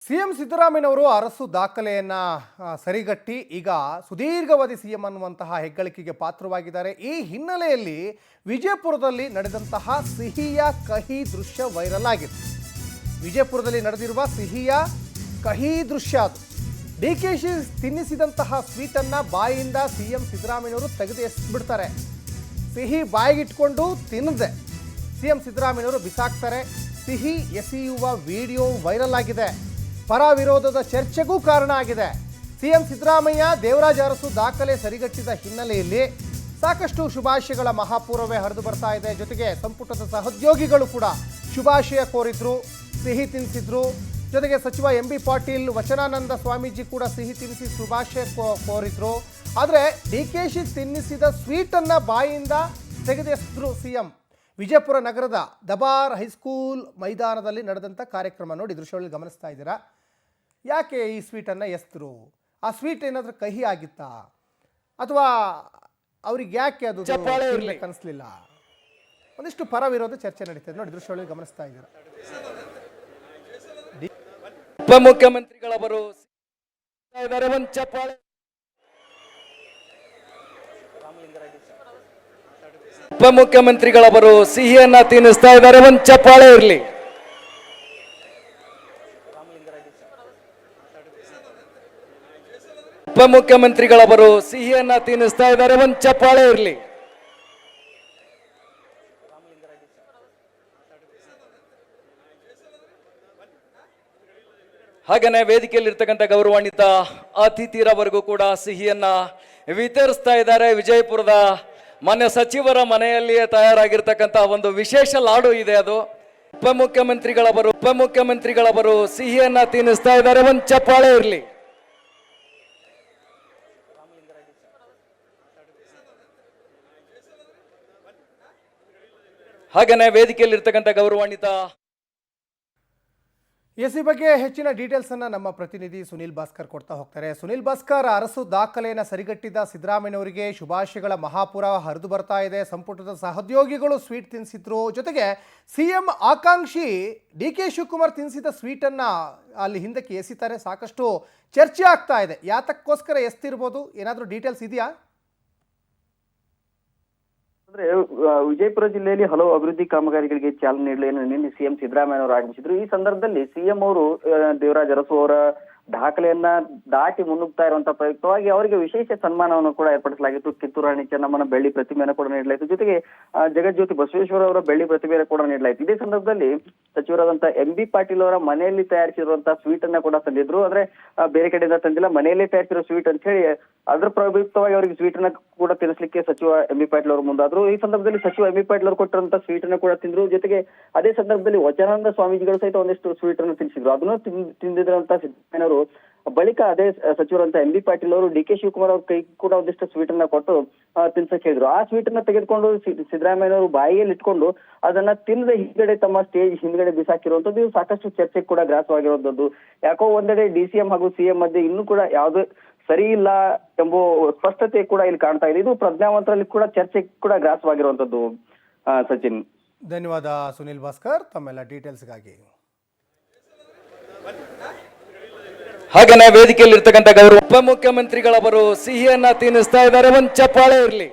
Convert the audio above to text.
CM ಸಿದ್ದರಾಮಯ್ಯನವರು ಅರಸು ದಾಖಲೆಯನ್ನ ಸರಿಗಟ್ಟಿ ಈಗ ಸುದೀರ್ಘಾವಧಿ CM ಅನ್ನುವಂತಹ ಹೆಗ್ಗಳಿಕೆಗೆ ಪಾತ್ರವಾಗಿದ್ದಾರೆ. ಈ ಹಿನ್ನೆಲೆಯಲ್ಲಿ ವಿಜಯಪುರದಲ್ಲಿ ನಡೆದಂತಹ ಸಿಹಿಯ ಕಹಿ ದೃಶ್ಯ ವೈರಲ್ ಆಗಿದೆ. ವಿಜಯಪುರದಲ್ಲಿ ನಡೆದಿರುವ ಸಿಹಿಯ ಕಹಿ ದೃಶ್ಯ ಅದು. ಡಿಕೆಶಿ ತಿನ್ನಿಸಿದಂತಹ ಸ್ವೀಟನ್ನ ಬಾಯಿಯಿಂದ ಸಿಎಂ ಸಿದ್ದರಾಮಯ್ಯನವರು ತೆಗೆದು ಎಸ್ಬಿಡ್ತಾರೆ. ಸಿಹಿ ಬಾಯಿಗಿಟ್ಕೊಂಡು ತಿನ್ನದೆ ಸಿಎಂ ಸಿದ್ದರಾಮಯ್ಯನವರು ಬಿಸಾಕ್ತಾರೆ. ಸಿಹಿ ಎಸೆಯುವ ವಿಡಿಯೋ ವೈರಲ್ ಆಗಿದೆ. ಪರ ವಿರೋಧದ ಚರ್ಚೆಗೂ ಕಾರಣ ಆಗಿದೆ. ಸಿಎಂ ಸಿದ್ದರಾಮಯ್ಯ ದೇವರಾಜ ಅರಸು ದಾಖಲೆ ಸರಿಗಟ್ಟಿದ ಹಿನ್ನೆಲೆಯಲ್ಲಿ ಸಾಕಷ್ಟು ಶುಭಾಶಯಗಳ ಮಹಾಪೂರ್ವವೇ ಹರಿದು ಬರ್ತಾ ಇದೆ. ಜೊತೆಗೆ ಸಂಪುಟದ ಸಹೋದ್ಯೋಗಿಗಳು ಕೂಡ ಶುಭಾಶಯ ಕೋರಿದ್ರು, ಸಿಹಿ ತಿನ್ನಿಸಿದ್ರು. ಜೊತೆಗೆ ಸಚಿವ MB ಪಾಟೀಲ್, ವಚನಾನಂದ ಸ್ವಾಮೀಜಿ ಕೂಡ ಸಿಹಿ ತಿನ್ನಿಸಿ ಶುಭಾಶಯ ಕೋರಿದ್ರು. ಆದರೆ ಡಿಕೆಶಿ ತಿನ್ನಿಸಿದ ಸ್ವೀಟನ್ನು ಬಾಯಿಯಿಂದ ತೆಗೆದೆಸೆದ್ರು ಸಿಎಂ. ವಿಜಯಪುರ ನಗರದ ದಬಾರ್ ಹೈಸ್ಕೂಲ್ ಮೈದಾನದಲ್ಲಿ ನಡೆದಂಥ ಕಾರ್ಯಕ್ರಮ ನೋಡಿ ದೃಶ್ಯಗಳಲ್ಲಿ ಗಮನಿಸ್ತಾ ಇದ್ದೀರಾ. ಯಾಕೆ ಈ ಸ್ವೀಟನ್ನು ಎಸ್ತರು? ಆ ಸ್ವೀಟ್ ಏನಾದರೂ ಕಹಿ ಆಗಿತ್ತಾ ಅಥವಾ ಅವ್ರಿಗೆ ಯಾಕೆ ಅದು ಅನಿಸ್ಲಿಲ್ಲ? ಒಂದಿಷ್ಟು ಪರ ವಿರೋಧ ಚರ್ಚೆ ನಡೀತದೆ ನೋಡಿ ದೃಶ್ಯಗಳಲ್ಲಿ ಗಮನಿಸ್ತಾ ಇದ್ದೀರಾ. ಉಪಮುಖ್ಯಮಂತ್ರಿಗಳವರು ಉಪಮುಖ್ಯಮಂತ್ರಿಗಳವರು ಸಿಹಿಯನ್ನ ತಿನ್ನಿಸ್ತಾ ಇದ್ದಾರೆ. ಒಂದು ಚಪ್ಪಾಳೆ ಇರಲಿ. ಉಪಮುಖ್ಯಮಂತ್ರಿಗಳವರು ಸಿಹಿಯನ್ನ ತಿನ್ನಿಸ್ತಾ ಇದ್ದಾರೆ. ಒಂದು ಚಪ್ಪಾಳೆ ಇರಲಿ. ಹಾಗೇನೆ ವೇದಿಕೆಯಲ್ಲಿ ಇರ್ತಕ್ಕಂಥ ಗೌರವಾನ್ವಿತ ಅತಿಥಿರವರೆಗೂ ಕೂಡ ಸಿಹಿಯನ್ನ ವಿತರಿಸ್ತಾ ಇದ್ದಾರೆ. ವಿಜಯಪುರದ ಮಾನ್ಯ ಸಚಿವರ ಮನೆಯಲ್ಲಿಯೇ ತಯಾರಾಗಿರ್ತಕ್ಕಂಥ ಒಂದು ವಿಶೇಷ ಲಾಡು ಇದೆ ಅದು. ಉಪಮುಖ್ಯಮಂತ್ರಿಗಳವರು ಸಿಹಿಯನ್ನ ತಿನ್ನಿಸ್ತಾ ಇದ್ದಾರೆ. ಒಂದು ಚಪ್ಪಾಳೆ ಇರಲಿ. ಹಾಗೇನೆ ವೇದಿಕೆಯಲ್ಲಿ ಇರ್ತಕ್ಕಂಥ ಗೌರವಾನ್ವಿತ ಈ ಬಗ್ಗೆ ಹೆಚ್ಚಿನ ಡೀಟೇಲ್ಸ್ ಅನ್ನ ನಮ್ಮ ಪ್ರತಿನಿಧಿ ಸುನಿಲ್ ಭಾಸ್ಕರ್ ಕೊಡ್ತಾ ಹೋಗ್ತಾರೆ. ಸುನಿಲ್ ಭಾಸ್ಕರ್, ಅರಸು ದಾಖಲೆಯನ್ನು ಸರಿಗಟ್ಟಿದ ಸಿದ್ದರಾಮಯ್ಯನವರಿಗೆ ಶುಭಾಶಯಗಳ ಮಹಾಪುರ ಹರಿದು ಬರ್ತಾ ಇದೆ. ಸಂಪುಟದ ಸಹೋದ್ಯೋಗಿಗಳು ಸ್ವೀಟ್ ತಿನ್ನಿಸಿದ್ರು. ಜೊತೆಗೆ ಸಿಎಂ ಆಕಾಂಕ್ಷಿ DK ಶಿವಕುಮಾರ್ ತಿನ್ನಿಸಿದ ಸ್ವೀಟನ್ನು ಅಲ್ಲಿ ಹಿಂದಕ್ಕೆ ಎಸಿತಾರೆ. ಸಾಕಷ್ಟು ಚರ್ಚೆ ಆಗ್ತಾ ಇದೆ. ಯಾತಕ್ಕೋಸ್ಕರ ಎಸ್ತಿರ್ಬೋದು? ಏನಾದರೂ ಡೀಟೇಲ್ಸ್ ಇದೆಯಾ? ಅಂದ್ರೆ ವಿಜಯಪುರ ಜಿಲ್ಲೆಯಲ್ಲಿ ಹಲವು ಅಭಿವೃದ್ಧಿ ಕಾಮಗಾರಿಗಳಿಗೆ ಚಾಲನೆ ನೀಡಲು ನಿನ್ನೆ ಸಿಎಂ ಸಿದ್ದರಾಮಯ್ಯ ಅವರು ಆಗಮಿಸಿದ್ರು. ಈ ಸಂದರ್ಭದಲ್ಲಿ ಸಿಎಂ ಅವರು ದೇವರಾಜ ಅರಸು ಅವರ ದಾಖಲೆಯನ್ನ ದಾಟಿ ಮುನ್ನುಗ್ತಾ ಇರುವಂತಹ ಪ್ರಯುಕ್ತವಾಗಿ ಅವರಿಗೆ ವಿಶೇಷ ಸನ್ಮಾನವನ್ನು ಕೂಡ ಏರ್ಪಡಿಸಲಾಗಿತ್ತು. ಕಿತ್ತೂರು ರಾಣಿ ಚೆನ್ನಮ್ಮನ ಬೆಳ್ಳಿ ಪ್ರತಿಮೆಯನ್ನು ಕೂಡ ನೀಡಲಾಯಿತು. ಜೊತೆಗೆ ಜಗಜ್ಯೋತಿ ಬಸವೇಶ್ವರ ಅವರ ಬೆಳ್ಳಿ ಪ್ರತಿಮೆಯನ್ನು ಕೂಡ ನೀಡಲಾಯಿತು. ಇದೇ ಸಂದರ್ಭದಲ್ಲಿ ಸಚಿವರಾದಂತಹ MB ಪಾಟೀಲ್ ಅವರ ಮನೆಯಲ್ಲಿ ತಯಾರಿಸಿರುವಂತಹ ಸ್ವೀಟ್ ಅನ್ನ ಕೂಡ ತಂದಿದ್ರು. ಆದ್ರೆ ಬೇರೆ ಕಡೆಯಿಂದ ತಂದಿಲ್ಲ, ಮನೆಯಲ್ಲೇ ತಯಾರಿಸಿರೋ ಸ್ವೀಟ್ ಅಂತ ಹೇಳಿ ಅದರ ಪ್ರಯುಕ್ತವಾಗಿ ಅವರಿಗೆ ಸ್ವೀಟ್ ಅನ್ನ ಕೂಡ ತಿನ್ನಿಸ್ಲಿಕ್ಕೆ ಸಚಿವ MB ಪಾಟೀಲ್ ಅವರು ಮುಂದಾದ್ರು. ಈ ಸಂದರ್ಭದಲ್ಲಿ ಸಚಿವ MB ಪಾಟೀಲ್ ಅವರು ಕೊಟ್ಟಿರುವಂತಹ ಸ್ವೀಟ್ ಅನ್ನ ಕೂಡ ತಿಂದ್ರು. ಜೊತೆಗೆ ಅದೇ ಸಂದರ್ಭದಲ್ಲಿ ವಚನಾನಂದ ಸ್ವಾಮೀಜಿಗಳು ಸಹಿತ ಒಂದಿಷ್ಟು ಸ್ವೀಟ್ ಅನ್ನು ತಿನ್ನಿಸಿದ್ರು. ಅದನ್ನು ತಿಂದಿದ್ರಂತ ಸಿದ್ದರಾಮಯ್ಯ ಬಳಿಕ ಅದೇ ಸಚಿವರಂತ MB ಪಾಟೀಲ್ ಅವರು DK ಶಿವಕುಮಾರ್ ಅವ್ರ ಕೈ ಕೂಡ ಒಂದಿಷ್ಟು ಸ್ವೀಟ್ ಅನ್ನ ಕೊಟ್ಟು ತಿನ್ಸಕ್ ಹೇಳಿದ್ರು. ಆ ಸ್ವೀಟ್ ಅನ್ನ ತೆಗೆದುಕೊಂಡು ಸಿದ್ದರಾಮಯ್ಯನವರು ಬಾಯಿಯಲ್ಲಿ ಇಟ್ಕೊಂಡು ಅದನ್ನ ತಿನ್ನದ ಹಿಂದ್ಗಡೆ ತಮ್ಮ ಸ್ಟೇಜ್ ಹಿಂದ್ಗಡೆ ಬಿಸಾಕಿರುವಂತದ್ದು ಇದು ಸಾಕಷ್ಟು ಚರ್ಚೆಗೆ ಕೂಡ ಗ್ರಾಸವಾಗಿರುವಂತದ್ದು. ಯಾಕೋ ಒಂದೆಡೆ DCM ಹಾಗೂ CM ಮಧ್ಯೆ ಇನ್ನೂ ಕೂಡ ಯಾವುದೇ ಸರಿ ಇಲ್ಲ ಎಂಬ ಸ್ಪಷ್ಟತೆ ಕೂಡ ಇಲ್ಲಿ ಕಾಣ್ತಾ ಇದೆ. ಇದು ಪ್ರಜ್ಞಾವಂತರಲ್ಲಿ ಕೂಡ ಚರ್ಚೆ ಕೂಡ ಗ್ರಾಸವಾಗಿರುವಂತದ್ದು. ಸಚಿನ್, ಧನ್ಯವಾದ ಸುನಿಲ್ ಭಾಸ್ಕರ್ ತಮ್ಮೆಲ್ಲ ಡೀಟೇಲ್ಸ್ಗಾಗಿ. ಹಾಗೇನೆ ವೇದಿಕೆಯಲ್ಲಿ ಇರ್ತಕ್ಕಂಥ ಗೌರವ ಉಪಮುಖ್ಯಮಂತ್ರಿಗಳವರು ಸಿಹಿಯನ್ನ ತಿನ್ನಿಸ್ತಾ ಇದ್ದಾರೆ. ಒಂದು ಚಪ್ಪಾಳೆ ಇರಲಿ.